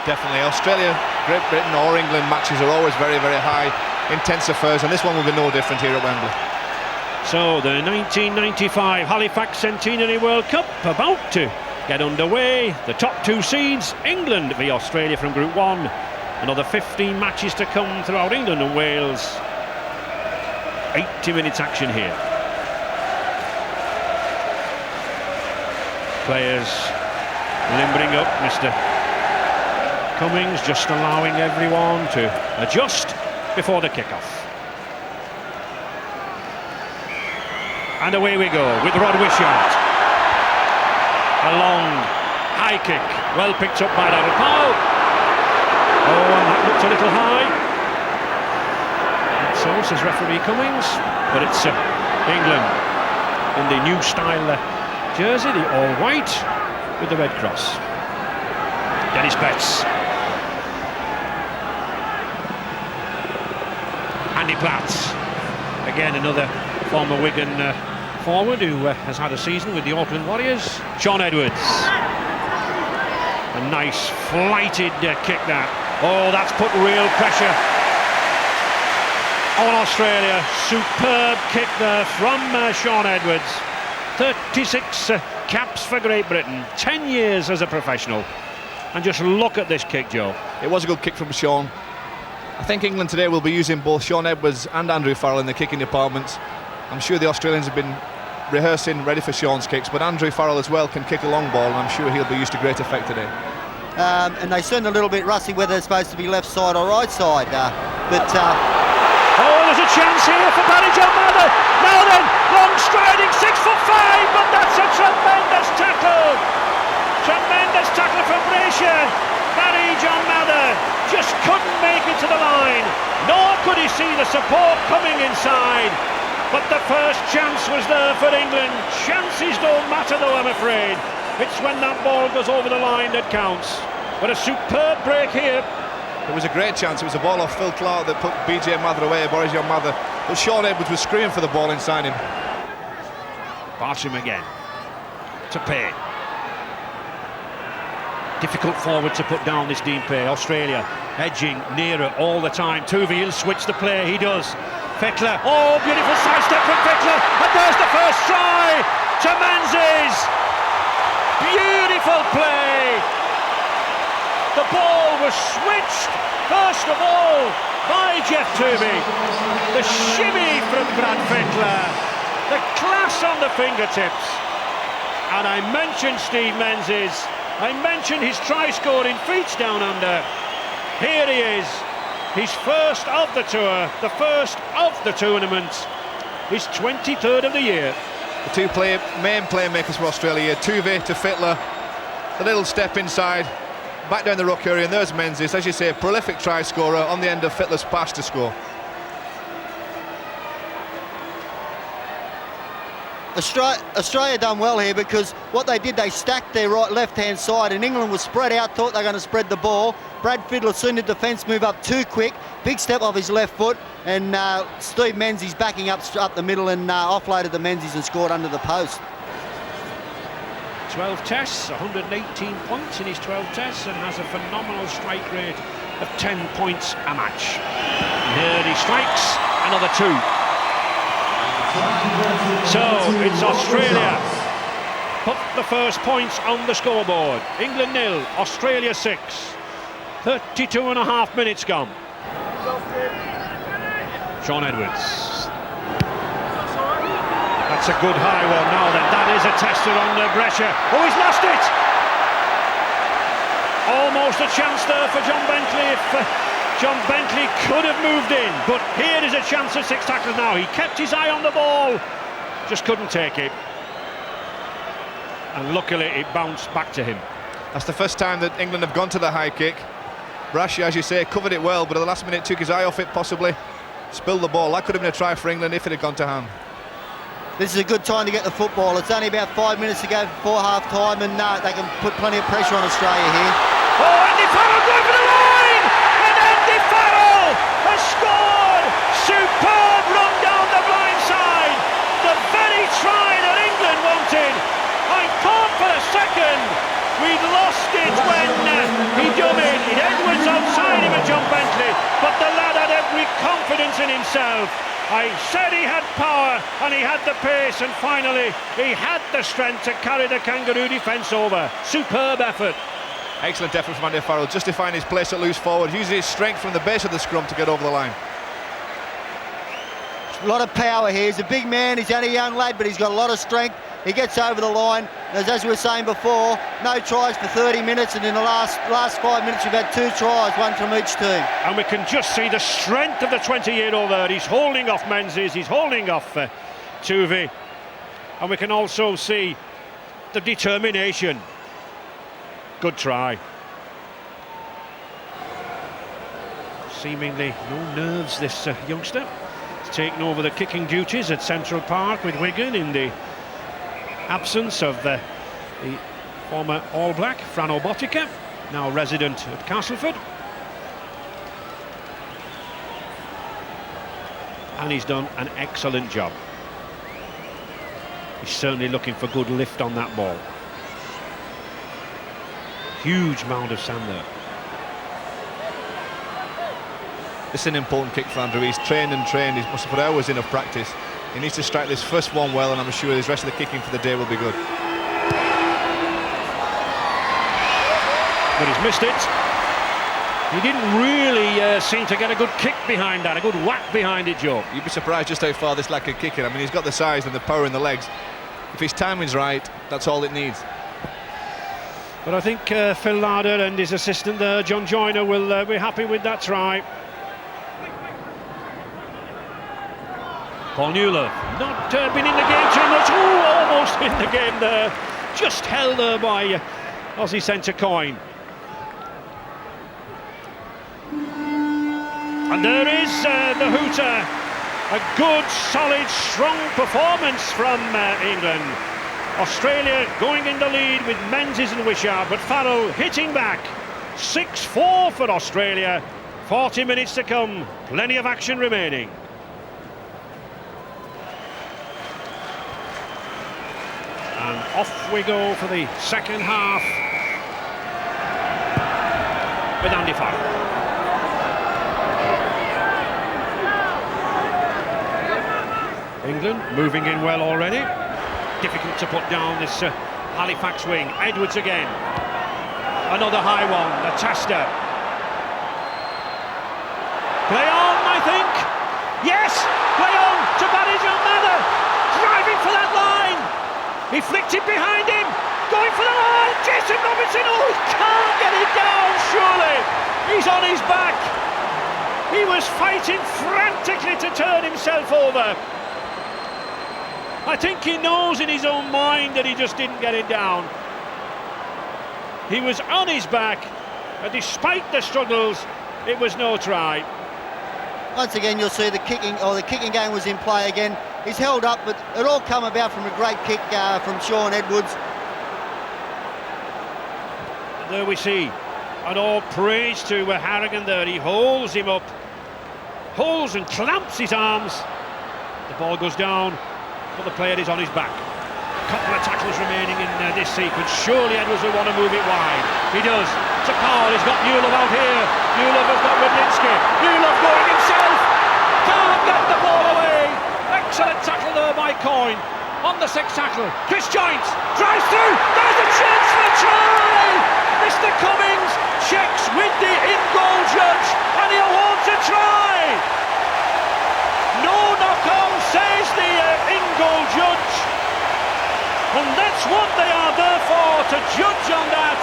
Definitely. Australia, Great Britain or England matches are always very, very high, intense affairs, and this one will be no different here at Wembley. So the 1995 Halifax Centenary World Cup about to get underway. The top two seeds, England v Australia from Group 1. Another 15 matches to come throughout England and Wales. 80 minutes action here. Players limbering up. Mr. Cummings just allowing everyone to adjust before the kick-off. And away we go with Rod Wishart. A long high kick, well picked up by Darryl Powell. Oh, and that looked a little high. And so says referee Cummings, but it's England in the new style jersey, the all white with the red cross. Dennis Betts. Andy Platt. Again, another former Wigan forward who has had a season with the Auckland Warriors. Sean Edwards. A nice flighted kick that. Oh, that's put real pressure on Australia. Superb kick there from Sean Edwards. 36 caps for Great Britain, 10 years as a professional. And just look at this kick, Joe. It was a good kick from Sean. I think England today will be using both Sean Edwards and Andrew Farrell in the kicking departments. I'm sure the Australians have been rehearsing, ready for Sean's kicks, but Andrew Farrell as well can kick a long ball, and I'm sure he'll be used to great effect today. And they sound a little bit rusty whether it's supposed to be left side or right side. Oh, there's a chance here for Barry John Mather. Now then, long striding, 6'5", but that's a tremendous tackle. Tremendous tackle from Brayshaw. Barry John Mather just couldn't make it to the line, nor could he see the support coming inside. But the first chance was there for England. Chances don't matter though, I'm afraid. It's when that ball goes over the line that counts. But a superb break here. It was a great chance. It was a ball off Phil Clark that put BJ Mather away, Boris John Mather. But Sean Edwards was screaming for the ball inside him. Barsham again. To Pay. Difficult forward to put down, this Dean Pay. Australia edging nearer all the time. Tuvey, he'll switch the play. He does. Fickler. Oh, beautiful sidestep from Fickler. And there's the first try to Menzies. Beautiful play. The ball was switched, first of all, by Jeff Tuvey. The shimmy from Brad Fickler. The class on the fingertips. And I mentioned Steve Menzies. I mentioned his try-scoring feats down under. Here he is. His first of the tour, the first of the tournament. His 23rd of the year. The two main playmakers for Australia, Tuvey to Fittler. The little step inside, back down the ruck area, and there's Menzies, as you say, a prolific try scorer on the end of Fittler's pass to score. Australia done well here because what they did, they stacked their left-hand side, and England was spread out, thought they were going to spread the ball. Brad Fittler seen the defence move up too quick, big step off his left foot, and Steve Menzies backing up the middle and offloaded the Menzies and scored under the post. 12 tests, 118 points in his 12 tests, and has a phenomenal strike rate of 10 points a match. And here he strikes another 2. So it's Australia put the first points on the scoreboard. England 0, Australia 6. 32.5 minutes gone. Sean Edwards. That's a good high one now then. That is a tester on Brescia. Oh, he's lost it! Almost a chance there for John Bentley if John Bentley could have moved in. But here is a chance of 6 tackles now. He kept his eye on the ball, just couldn't take it. And luckily it bounced back to him. That's the first time that England have gone to the high kick. Brescia, as you say, covered it well, but at the last minute took his eye off it possibly. Spilled the ball. That could have been a try for England if it had gone to hand. This is a good time to get the football. It's only about 5 minutes to go before half-time, and they can put plenty of pressure on Australia here. Oh, Andy Farrell going for the line! And Andy Farrell has scored! Superb run down the blind side! The very try that England wanted! I thought for a second we'd lost it when he dummied. He himself. I said he had power and he had the pace, and finally he had the strength to carry the Kangaroo defence over. Superb effort. Excellent effort from Andy Farrell, justifying his place at loose forward, using his strength from the base of the scrum to get over the line. A lot of power here. He's a big man, he's only a young lad, but he's got a lot of strength. He gets over the line. As we were saying before, no tries for 30 minutes, and in the last 5 minutes we've had 2 tries, one from each team. And we can just see the strength of the 20-year-old there. He's holding off Menzies, he's holding off Tuvey. And we can also see the determination. Good try. Seemingly no nerves, this youngster. He's taken over the kicking duties at Central Park with Wigan in the absence of the former All Black, Fran Obotika, now resident at Castleford. And he's done an excellent job. He's certainly looking for good lift on that ball. Huge mound of sand there. This is an important kick for Andrew. He's trained and trained. He must have put hours in of practice. He needs to strike this first one well, and I'm sure his rest of the kicking for the day will be good. But he's missed it. He didn't really seem to get a good kick behind that, a good whack behind it, Joe. You'd be surprised just how far this lad can kick it. I mean, he's got the size and the power in the legs. If his timing's right, that's all it needs. But I think Phil Larder and his assistant there, John Joyner, will be happy with that try. Paul Newler, not been in the game too much. Oh, almost in the game there. Just held there by Aussie centre Coyne. And there is the hooter. A good, solid, strong performance from England. Australia going in the lead with Menzies and Wishart, but Farrell hitting back. 6-4 for Australia. 40 minutes to come. Plenty of action remaining. And off we go for the second half with Andy Farrell. England moving in well already. Difficult to put down this Halifax wing. Edwards again. Another high one. Latasta. Play on, I think. Yes! Play on to Barry John Mather. Driving for that line. He flicked it behind him. Going for the line. Jason Robinson. Oh, he can't get it down, surely. He's on his back. He was fighting frantically to turn himself over. I think he knows in his own mind that he just didn't get it down. He was on his back, and despite the struggles, it was no try. Once again, you'll see the kicking game was in play again. He's held up, but it all come about from a great kick from Shaun Edwards. And there we see, and all praise to Harrigan there. He holds him up, holds and clamps his arms. The ball goes down, but the player is on his back. A couple of tackles remaining in this sequence. Surely Edwards will want to move it wide. He does. To Powell, he's got Newlove out here. Newlove has got Rudlinski. Newlove going himself. Can't get the ball away. Excellent tackle there by Coyne. On the sixth tackle, Chris Joynt drives through. There's a chance for a try. Mr. Cummings checks with the in-goal judge, and he awards a try. No knock-on, says the in-goal judge. And that's what they are there for, to judge on that.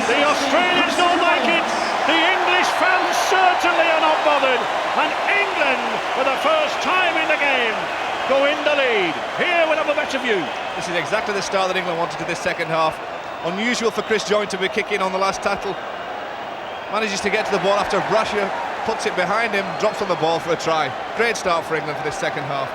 The Australians don't like it. The English fans certainly are not bothered. And England, for the first time in the game, go in the lead. Here we'll have a better view. This is exactly the start that England wanted to this second half. Unusual for Chris Joynt to be kicking on the last tackle. Manages to get to the ball after Brasher puts it behind him, drops on the ball for a try. Great start for England for this second half.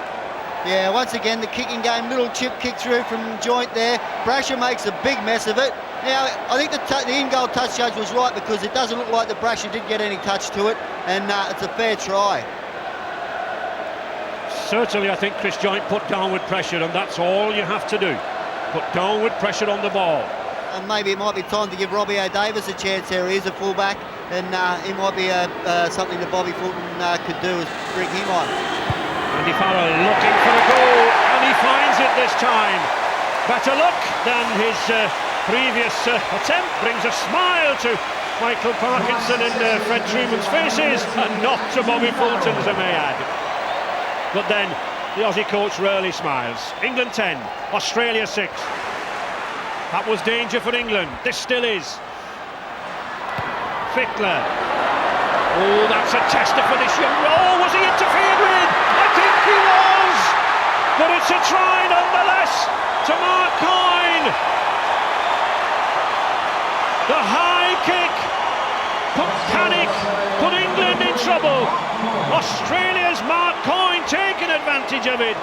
Yeah, once again, the kicking game, little chip kick through from Joynt there. Brasher makes a big mess of it. Now, I think the in-goal touch judge was right, because it doesn't look like the Brasher did get any touch to it, and it's a fair try. Certainly, I think Chris Joynt put downward pressure, and that's all you have to do. Put downward pressure on the ball. and maybe it might be time to give Robbie O'Davis a chance there. He is a fullback, and it might be something that Bobby Fulton could do, is bring him on. Andy Farrell looking for a goal, and he finds it this time. Better luck than his previous attempt. Brings a smile to Michael Parkinson and Fred Truman's faces, and not to Bobby Fulton's, I may add. But then the Aussie coach rarely smiles. England 10, Australia 6. That was danger for England. This still is. Fickler. Oh, that's a tester for this young... Oh, was he interfered with? I think he was! But it's a try nonetheless to Mark Coyne. The high kick put panic, put England in trouble. Australia's Mark Coyne taking advantage of it.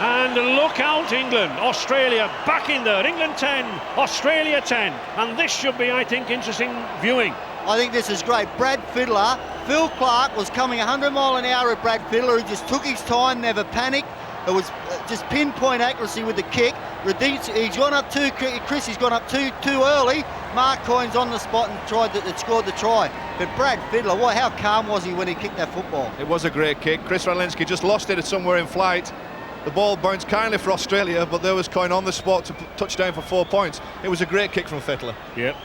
And look out, England, Australia back in there. England 10, Australia 10. And this should be, I think, interesting viewing. I think this is great. Brad Fiddler, Phil Clark was coming 100 mile an hour at Brad Fiddler. He just took his time, never panicked. It was just pinpoint accuracy with the kick. He's gone up too, Chris, he's gone up too early. Mark Coyne's on the spot and scored the try. But Brad Fiddler, how calm was he when he kicked that football? It was a great kick. Chris Radlinski just lost it somewhere in flight. The ball bounced kindly for Australia, but there was Coyne on the spot to touch down for 4 points. It was a great kick from Fiddler. Yep.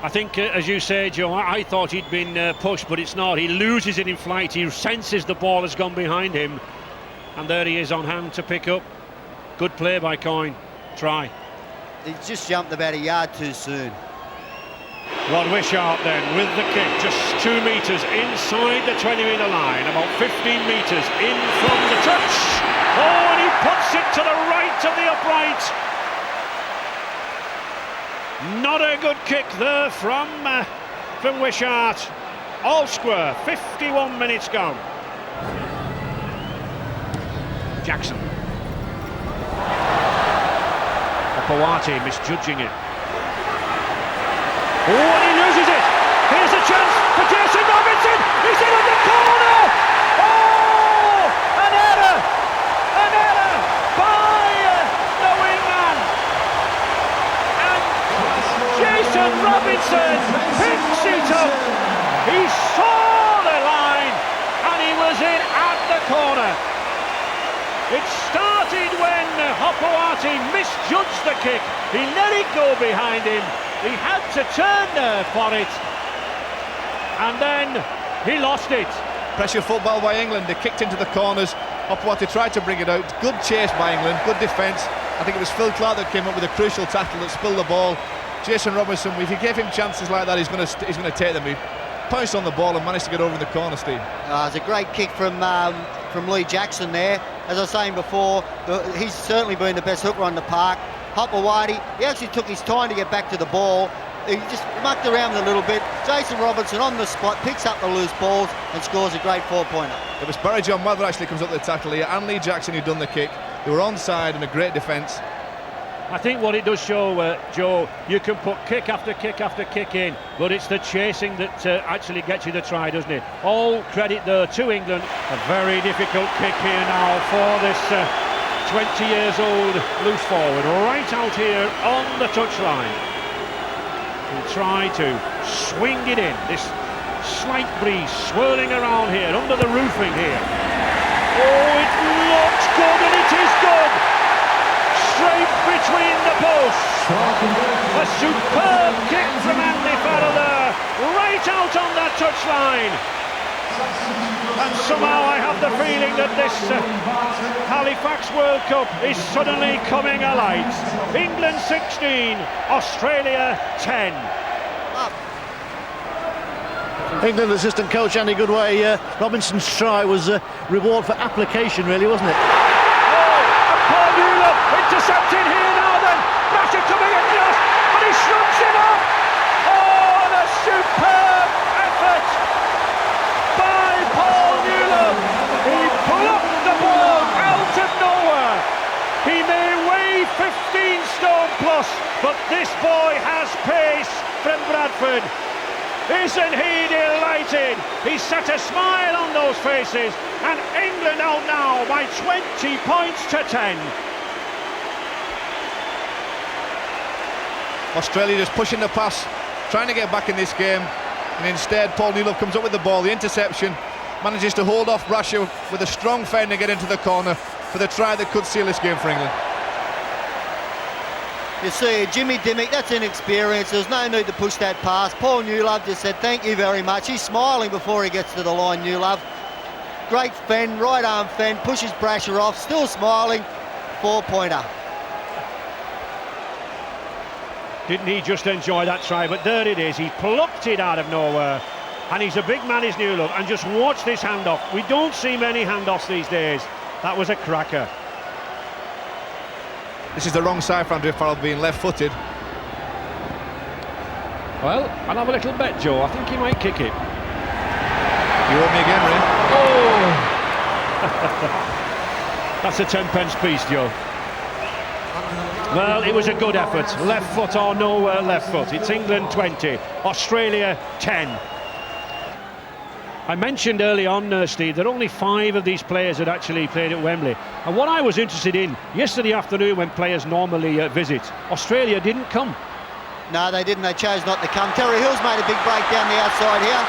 I think, as you say, Joe, I thought he'd been pushed, but it's not. He loses it in flight. He senses the ball has gone behind him. And there he is on hand to pick up. Good play by Coyne. Try. He just jumped about a yard too soon. Rod Wishart then with the kick, just 2 metres inside the 20-metre line, about 15 metres in from the touch. Oh, and he puts it to the right of the upright. Not a good kick there from Wishart. All square, 51 minutes gone. Jackson. Opawati misjudging it. Oh, and he loses it. Here's a chance for Jason Robinson. He's in on the corner. Oh, an error by the wingman. And Jason Robinson picks it up. He saw the line and he was in at the corner. It started when Opawati misjudged the kick. He let it go behind him. He had to turn there for it, and then he lost it. Pressure football by England. They kicked into the corners. Opawati tried to bring it out. Good chase by England, good defence. I think it was Phil Clark that came up with a crucial tackle that spilled the ball. Jason Robinson, if you give him chances like that, he's going to take them. He pounced on the ball and managed to get over in the corner, Steve. It's a great kick from Lee Jackson there. As I was saying before, he's certainly been the best hooker on the park. Opawati, he actually took his time to get back to the ball. He just mucked around a little bit. Jason Robinson on the spot, picks up the loose balls and scores a great 4-pointer. It was Barry John Mather actually comes up with the tackle here, and Lee Jackson who'd done the kick. They were onside and a great defence. I think what it does show, Joe, you can put kick after kick after kick in, but it's the chasing that actually gets you the try, doesn't it? All credit there to England. A very difficult kick here now for this 20 years old loose forward, right out here on the touchline. He'll try to swing it in. This slight breeze swirling around here, under the roofing here. Oh, it looks good, and it is good. Straight between the posts. A superb kick from Andy Farrell there, right out on that touchline. And somehow I have the feeling that this Halifax World Cup is suddenly coming alight. England 16, Australia 10. England assistant coach Andy Goodway, Robinson's try was a reward for application, really, wasn't it? Oh, and Paul Newland intercepted here now then. Ratchet coming in just, and he shrugs it up. Oh, and a superb effort by Paul Newland. He plucked the ball out of nowhere. He may weigh 15 stone plus, but this boy has pace from Bradford. Isn't he delighted? He set a smile on those faces, and England out now by 20 points to 10. Australia just pushing the pass, trying to get back in this game, and instead Paul Newlove comes up with the ball, the interception, manages to hold off Brasher with a strong fend and get into the corner for the try that could seal this game for England. You see, Jimmy Dimmick, that's inexperience. There's no need to push that pass. Paul Newlove just said, thank you very much. He's smiling before he gets to the line, Newlove. Great fend, right arm fend, pushes Brasher off, still smiling. 4-pointer. Didn't he just enjoy that try? But there it is. He plucked it out of nowhere. And he's a big man, is Newlove. And just watch this handoff. We don't see many handoffs these days. That was a cracker. This is the wrong side for Andrew Farrell, being left-footed. Well, I'll have a little bet, Joe. I think he might kick it. You owe me again, Ray. Oh! That's a 10-pence piece, Joe. Well, it was a good effort. Left foot or nowhere left foot. It's England 20, Australia 10. I mentioned early on, Steve, that only 5 of these players had actually played at Wembley. And what I was interested in, yesterday afternoon when players normally visit, Australia didn't come. No, they didn't. They chose not to come. Terry Hill's made a big break down the outside here.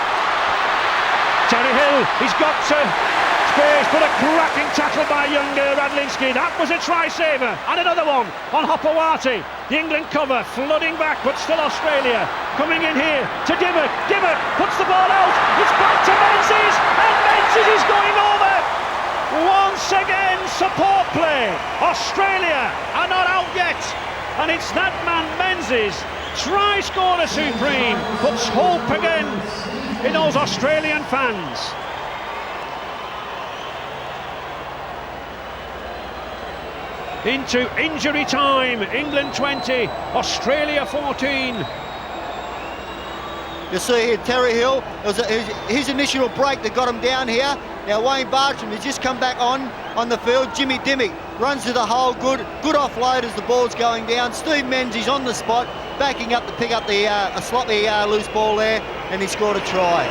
Terry Hill, he's got space, but a cracking tackle by young Radlinski. That was a try-saver. And another one on Hopewati. The England cover flooding back, but still Australia coming in here to Dimmock. Dimmock puts the ball out. It's back to Menzies, and Menzies is going over. Once again, support play. Australia are not out yet. And it's that man Menzies, try-scorer supreme, puts hope again in those Australian fans. Into injury time, England 20, Australia 14. You see here, Terry Hill, it was his initial break that got him down here. Now Wayne Bartram has just come back on the field. Jimmy Dimmick runs to the hole, good offload as the ball's going down. Steve Menzies on the spot, backing up to pick up the a sloppy loose ball there, and he scored a try.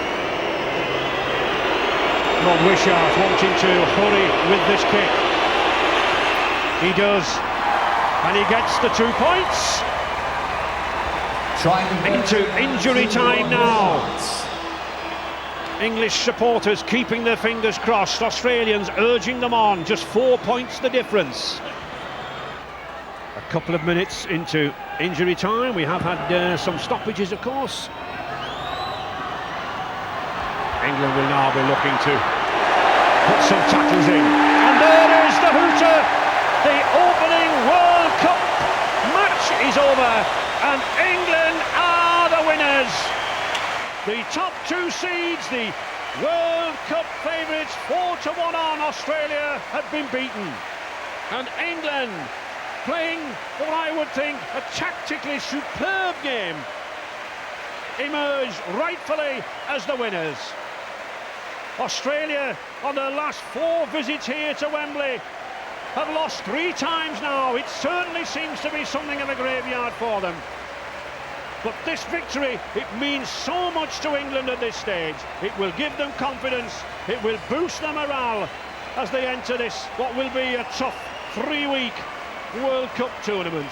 Ron Wishart wanting to hurry with this kick. He does, and he gets the 2 points. Into injury time now. English supporters keeping their fingers crossed. Australians urging them on. Just 4 points the difference. A couple of minutes into injury time. We have had some stoppages, of course. England will now be looking to put some tackles in. And there is the hooter. The opening World Cup match is over, and England are the winners. The top 2 seeds, the World Cup favourites, 4-1 on Australia, have been beaten. And England, playing what I would think a tactically superb game, emerge rightfully as the winners. Australia, on their last 4 visits here to Wembley, have lost 3 times now. It certainly seems to be something of a graveyard for them. But this victory, it means so much to England at this stage. It will give them confidence. It will boost their morale as they enter this, what will be a tough 3-week World Cup tournament.